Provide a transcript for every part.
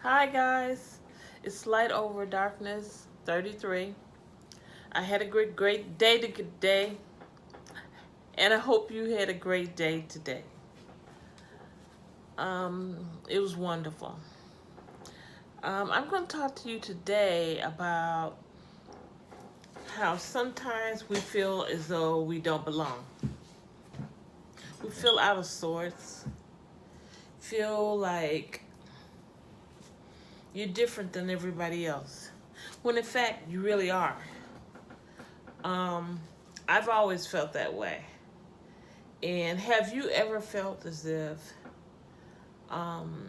Hi guys, it's Light Over Darkness 33. I had a great day today, and I hope you had a great day today. It was wonderful. I'm going to talk to you today about how sometimes we feel as though we don't belong. We feel out of sorts, feel like you're different than everybody else, when in fact you really are. I've always felt that way. And have you ever felt as if um,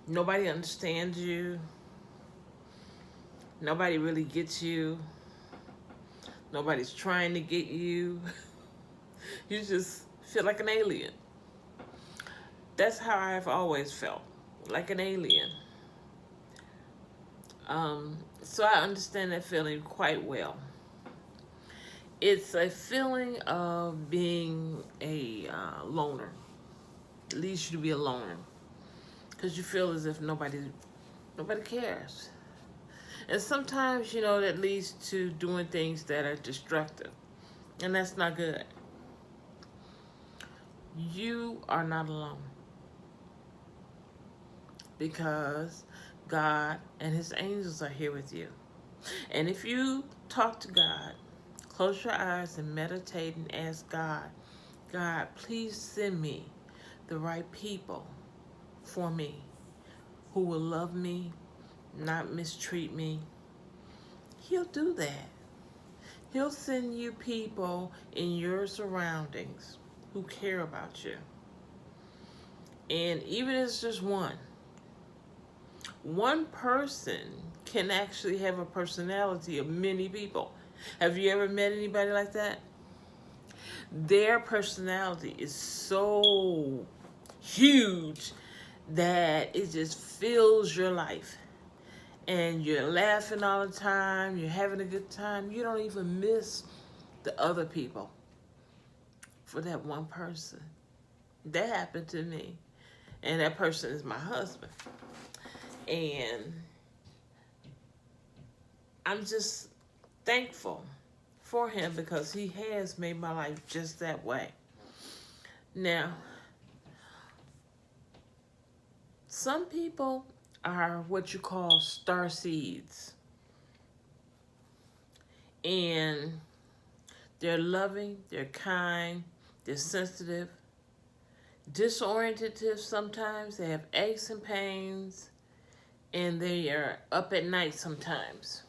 nobody understands you, nobody really gets you, nobody's trying to get you, you just feel like an alien? That's how I've always felt, like an alien. So I understand that feeling quite well. It's a feeling of being a loner. It leads you to be a loner because you feel as if nobody cares. And sometimes, that leads to doing things that are destructive. And that's not good. You are not alone. Because God and His angels are here with you. And if you talk to God, close your eyes and meditate and ask God, God, please send me the right people for me who will love me, not mistreat me. He'll do that. He'll send you people in your surroundings who care about you. And even if it's just one person can actually have a personality of many people. Have you ever met anybody like that? Their personality is so huge that it just fills your life. And you're laughing all the time, you're having a good time. You don't even miss the other people for that one person. That happened to me. And that person is my husband. And I'm just thankful for him because he has made my life just that way. Now, some people are what you call star seeds. And they're loving, they're kind, they're sensitive, disorientative sometimes. They have aches and pains, and they are up at night sometimes.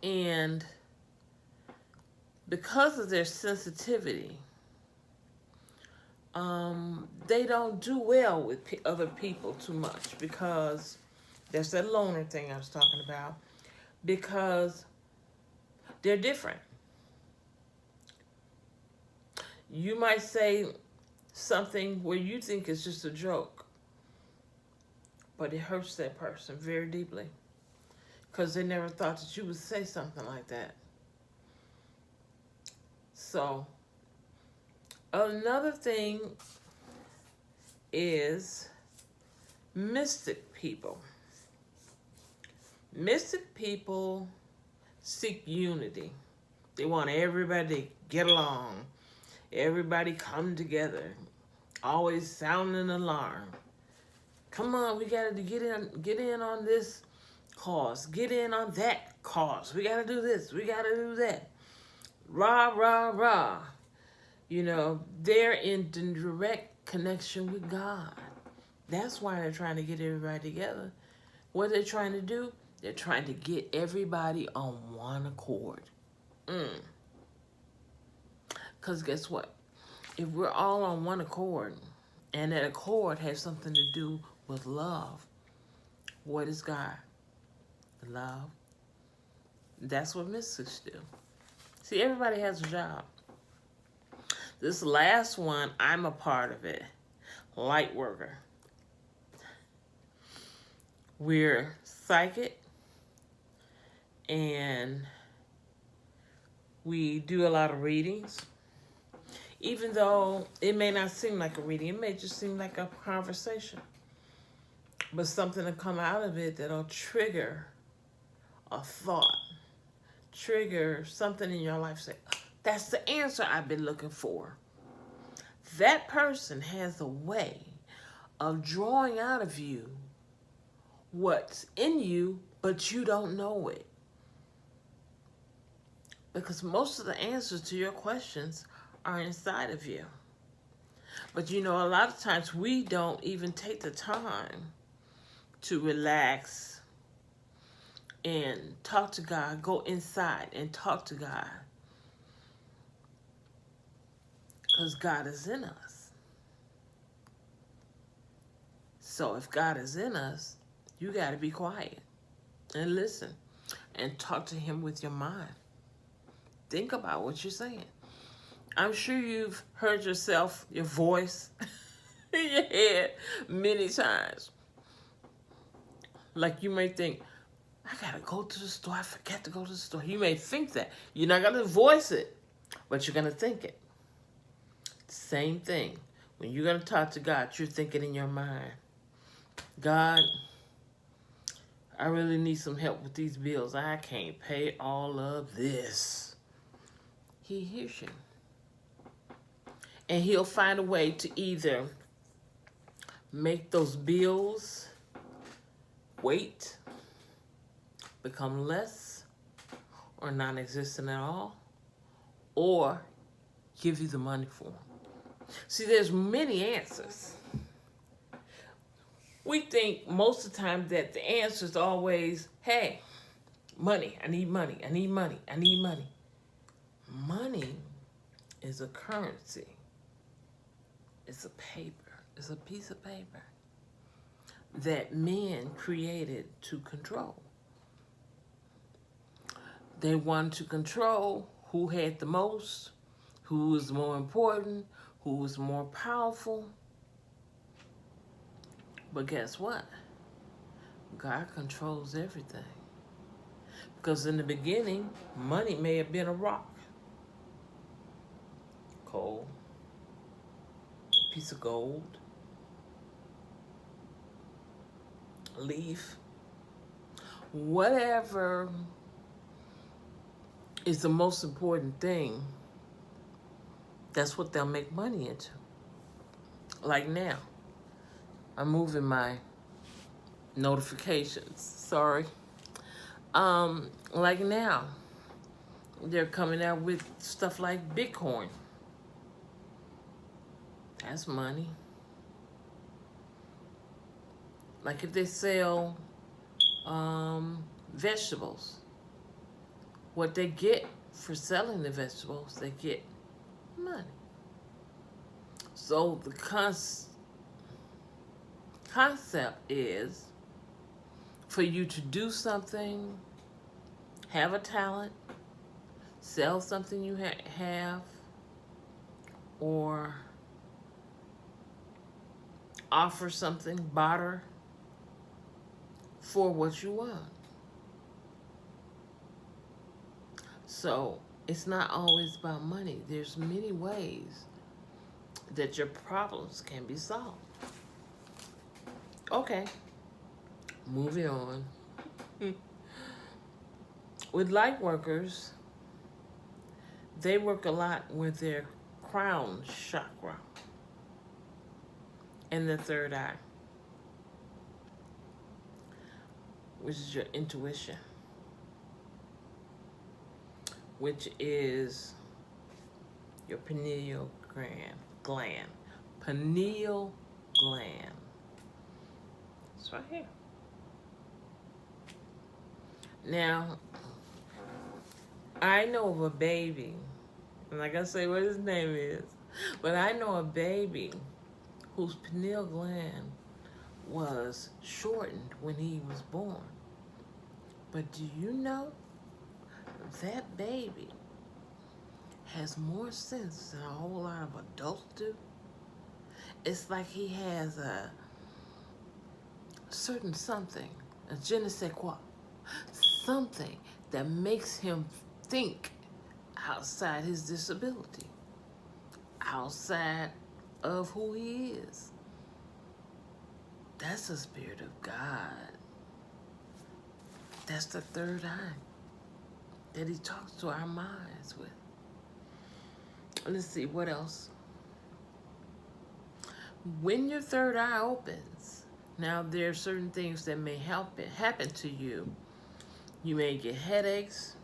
And because of their sensitivity, they don't do well with other people too much because that's that loner thing I was talking about. Because they're different. You might say something where you think it's just a joke, but it hurts that person very deeply because they never thought that you would say something like that. So, another thing is mystic people. Mystic people seek unity. They want everybody to get along. Everybody come together. Always sound an alarm. Come on, we gotta get in on this cause. Get in on that cause. We gotta do this. We gotta do that. Rah, rah, rah. They're in direct connection with God. That's why they're trying to get everybody together. What they're trying to do, they're trying to get everybody on one accord. Because guess what? If we're all on one accord, and that accord has something to do with love, what is God? Love. That's what mystics do. See, everybody has a job. This last one, I'm a part of it. Light worker. We're psychic, and we do a lot of readings. Even though it may not seem like a reading, it may just seem like a conversation. But something to come out of it that'll trigger a thought, trigger something in your life. Say, that's the answer I've been looking for. That person has a way of drawing out of you what's in you, but you don't know it. Because most of the answers to your questions are inside of you. But you know, a lot of times we don't even take the time to relax and talk to God, go inside and talk to God. Because God is in us. So if God is in us, you got to be quiet and listen and talk to him with your mind. Think about what you're saying. I'm sure you've heard yourself, your voice in your head many times. Like you may think, I gotta go to the store. I forget to go to the store. You may think that. You're not gonna voice it, but you're gonna think it. Same thing. When you're gonna talk to God, you're thinking in your mind, God, I really need some help with these bills. I can't pay all of this. He hears you. And he'll find a way to either make those bills wait, become less, or non-existent at all, or give you the money for them. See, there's many answers. We think most of the time that the answer is always, hey, money, I need money, I need money, I need money. Money is a currency. It's a paper. It's a piece of paper that men created to control. They wanted to control who had the most, who was more important, who was more powerful. But guess what? God controls everything. Because in the beginning, money may have been a rock, coal, a piece of gold, a leaf, whatever is the most important thing, that's what they'll make money into. Like now, I'm moving my notifications, sorry. Like now, they're coming out with stuff like Bitcoin. That's money. Like if they sell vegetables, what they get for selling the vegetables, they get money. So the concept is for you to do something, have a talent, sell something you have, or offer something, barter for what you want. So it's not always about money. There's many ways that your problems can be solved. Okay, moving on. With light workers, they work a lot with their crown chakra and the third eye, which is your intuition, which is your pineal gland. Pineal gland. It's right here. Now, I know of a baby, I'm not gonna say what his name is, but I know a baby whose pineal gland was shortened when he was born. But do you know that baby has more sense than a whole lot of adults do? It's like he has a certain something, a je ne sais quoi, something that makes him think outside his disability. outside of who he is. That's the Spirit of God. That's the third eye that he talks to our minds with. Let's see, what else? When your third eye opens, now there are certain things that may happen to you. You may get headaches.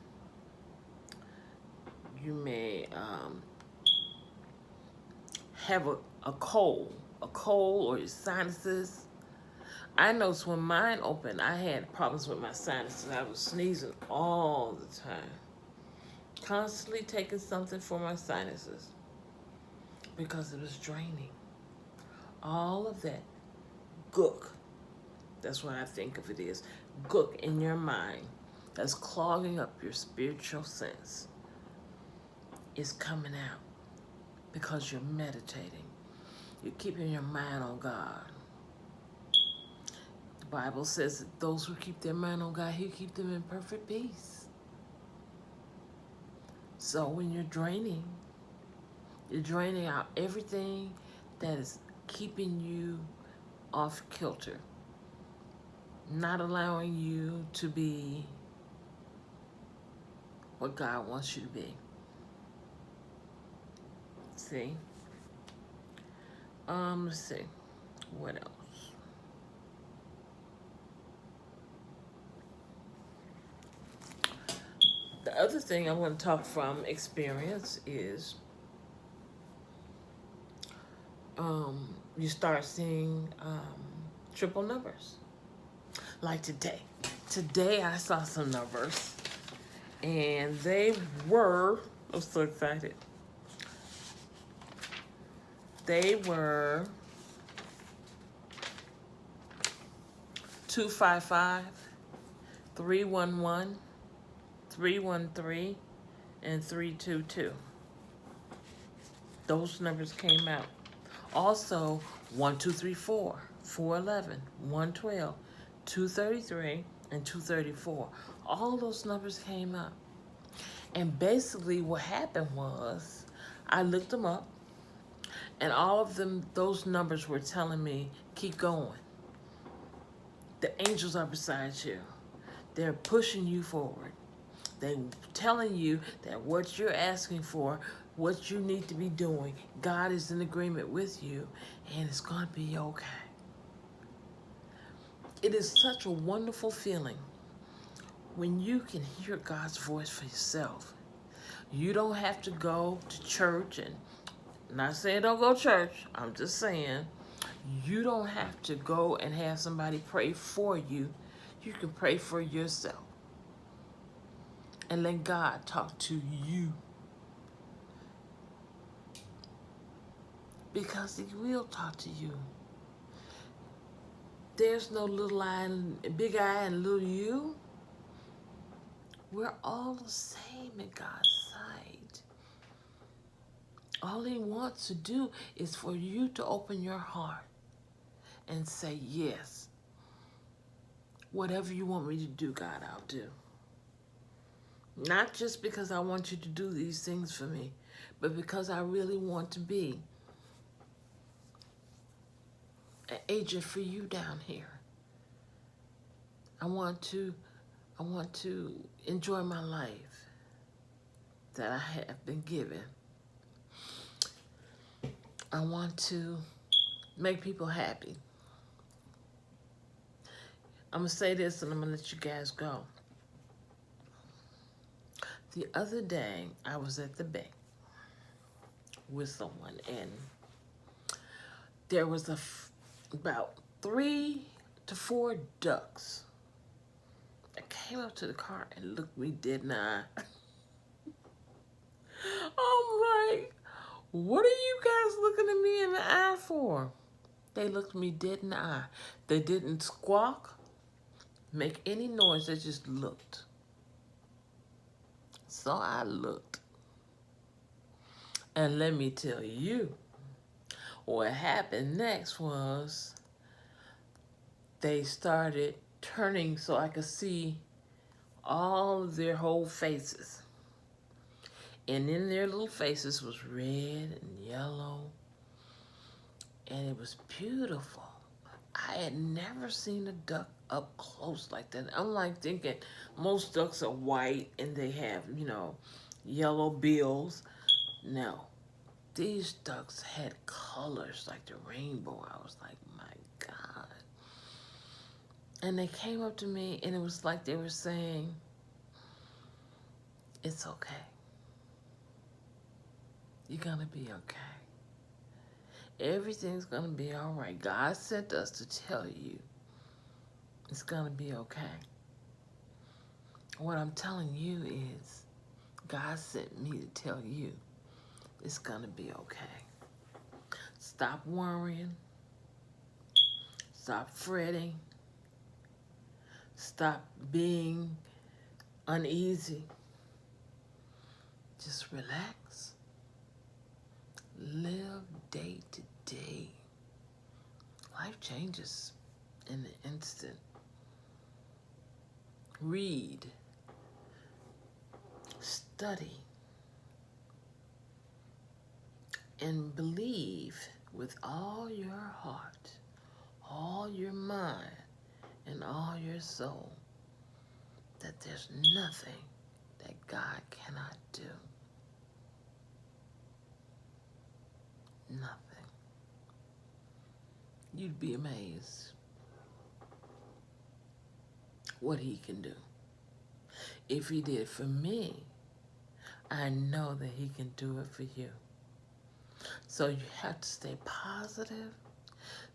You may have a cold or your sinuses. I noticed when mine opened, I had problems with my sinuses. I was sneezing all the time, constantly taking something for my sinuses because it was draining. All of that gook, that's what I think of it is, gook in your mind that's clogging up your spiritual sense is coming out because you're meditating. You're keeping your mind on God. The Bible says that those who keep their mind on God, he'll keep them in perfect peace. So when you're draining out everything that is keeping you off kilter, not allowing you to be what God wants you to be. See? Let's see. What else? The other thing I want to talk from experience is you start seeing triple numbers. Like today. Today I saw some numbers and they were, I'm so excited. They were 255, 311, 313, and 322. Those numbers came out. Also, 1234, 411, 112, 233, and 234. All those numbers came up. And basically what happened was, I looked them up, and all of them, those numbers were telling me, keep going. The angels are beside you. They're pushing you forward. They're telling you that what you're asking for, what you need to be doing, God is in agreement with you, and it's going to be okay. It is such a wonderful feeling when you can hear God's voice for yourself. You don't have to go to church, and I'm not saying don't go to church, I'm just saying you don't have to go and have somebody pray for you. You can pray for yourself and let God talk to you. Because he will talk to you. There's no little I and big I and little you. We're all the same in God's sight. All he wants to do is for you to open your heart and say, yes, whatever you want me to do, God, I'll do. Not just because I want you to do these things for me, but because I really want to be an agent for you down here. I want to enjoy my life that I have been given. I want to make people happy. I'm going to say this and I'm going to let you guys go. The other day, I was at the bank with someone, and there was about 3 to 4 ducks that came up to the car and looked me dead in the eye. I'm like, what are you guys looking at me in the eye for? They looked me dead in the eye. They didn't squawk, make any noise, they just looked. So I looked. And let me tell you, what happened next was they started turning so I could see all of their whole faces. And in their little faces was red and yellow, and it was beautiful. I had never seen a duck up close like that. I'm like thinking most ducks are white and they have, yellow bills. No, these ducks had colors like the rainbow. I was like, my God. And they came up to me and it was like they were saying, it's okay. You're going to be okay. Everything's going to be all right. God sent us to tell you it's going to be okay. What I'm telling you is God sent me to tell you it's going to be okay. Stop worrying. Stop fretting. Stop being uneasy. Just relax. Live day to day. Life changes in an instant. Read. Study. And believe with all your heart, all your mind, and all your soul that there's nothing that God cannot do. Nothing. You'd be amazed what he can do. If he did for me, I know that he can do it for you. So you have to stay positive,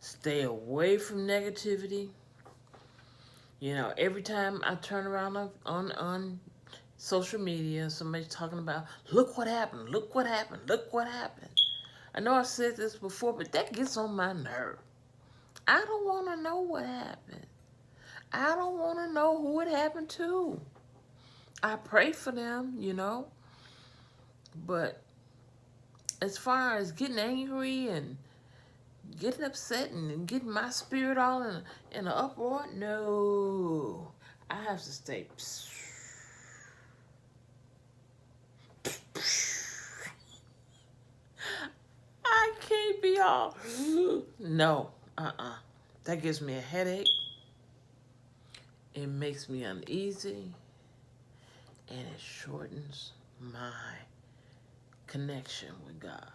stay away from negativity. Every time I turn around on social media, somebody's talking about, look what happened, look what happened, look what happened. I know I said this before, but that gets on my nerve. I don't want to know what happened. I don't want to know who it happened to. I pray for them, but as far as getting angry and getting upset and getting my spirit all in an uproar, no. I have to stay. I can't be all. No, That gives me a headache. It makes me uneasy. And it shortens my connection with God.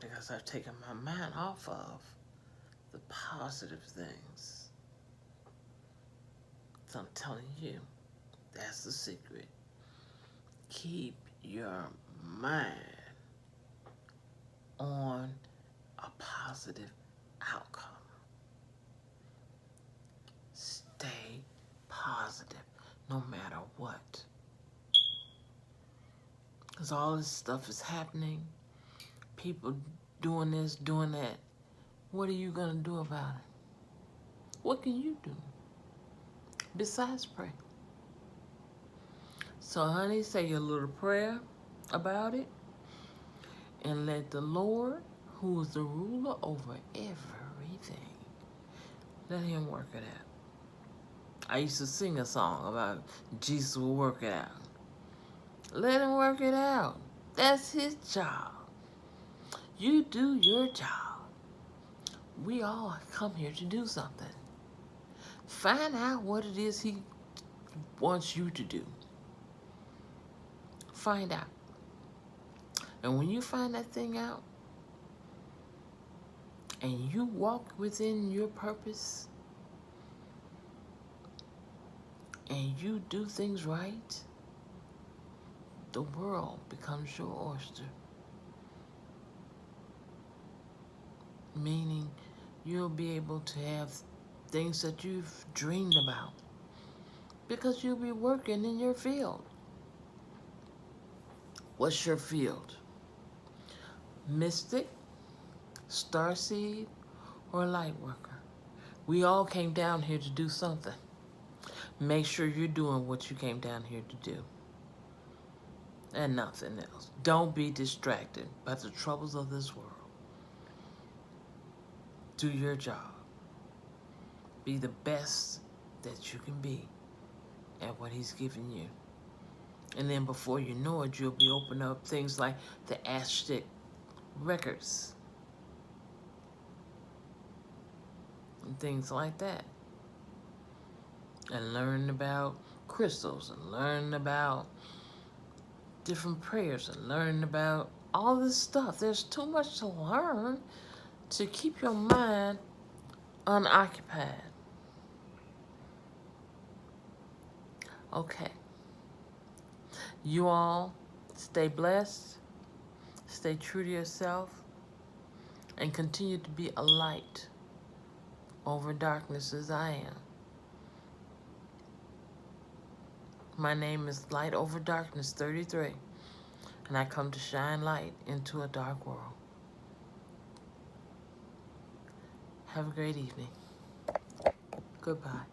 Because I've taken my mind off of the positive things. So I'm telling you, that's the secret. Keep your mind on a positive outcome. Stay positive no matter what. Because all this stuff is happening. People doing this, doing that. What are you going to do about it? What can you do besides pray? So, honey, say your little prayer about it and let the Lord, who is the ruler over everything, let him work it out. I used to sing a song about Jesus will work it out. Let him work it out. That's his job. You do your job. We all come here to do something. Find out what it is he wants you to do. Find out. And when you find that thing out, and you walk within your purpose, and you do things right, the world becomes your oyster. Meaning you'll be able to have things that you've dreamed about because you'll be working in your field. What's your field? Mystic, starseed, or light worker? We all came down here to do something. Make sure you're doing what you came down here to do. And nothing else. Don't be distracted by the troubles of this world. Do your job. Be the best that you can be at what he's given you. And then before you know it, you'll be opening up things like the Aztec records and things like that. And learning about crystals and learning about different prayers and learning about all this stuff. There's too much to learn to keep your mind unoccupied. Okay. You all stay blessed, stay true to yourself, and continue to be a light over darkness as I am. My name is Light Over Darkness 33, and I come to shine light into a dark world. Have a great evening. Goodbye.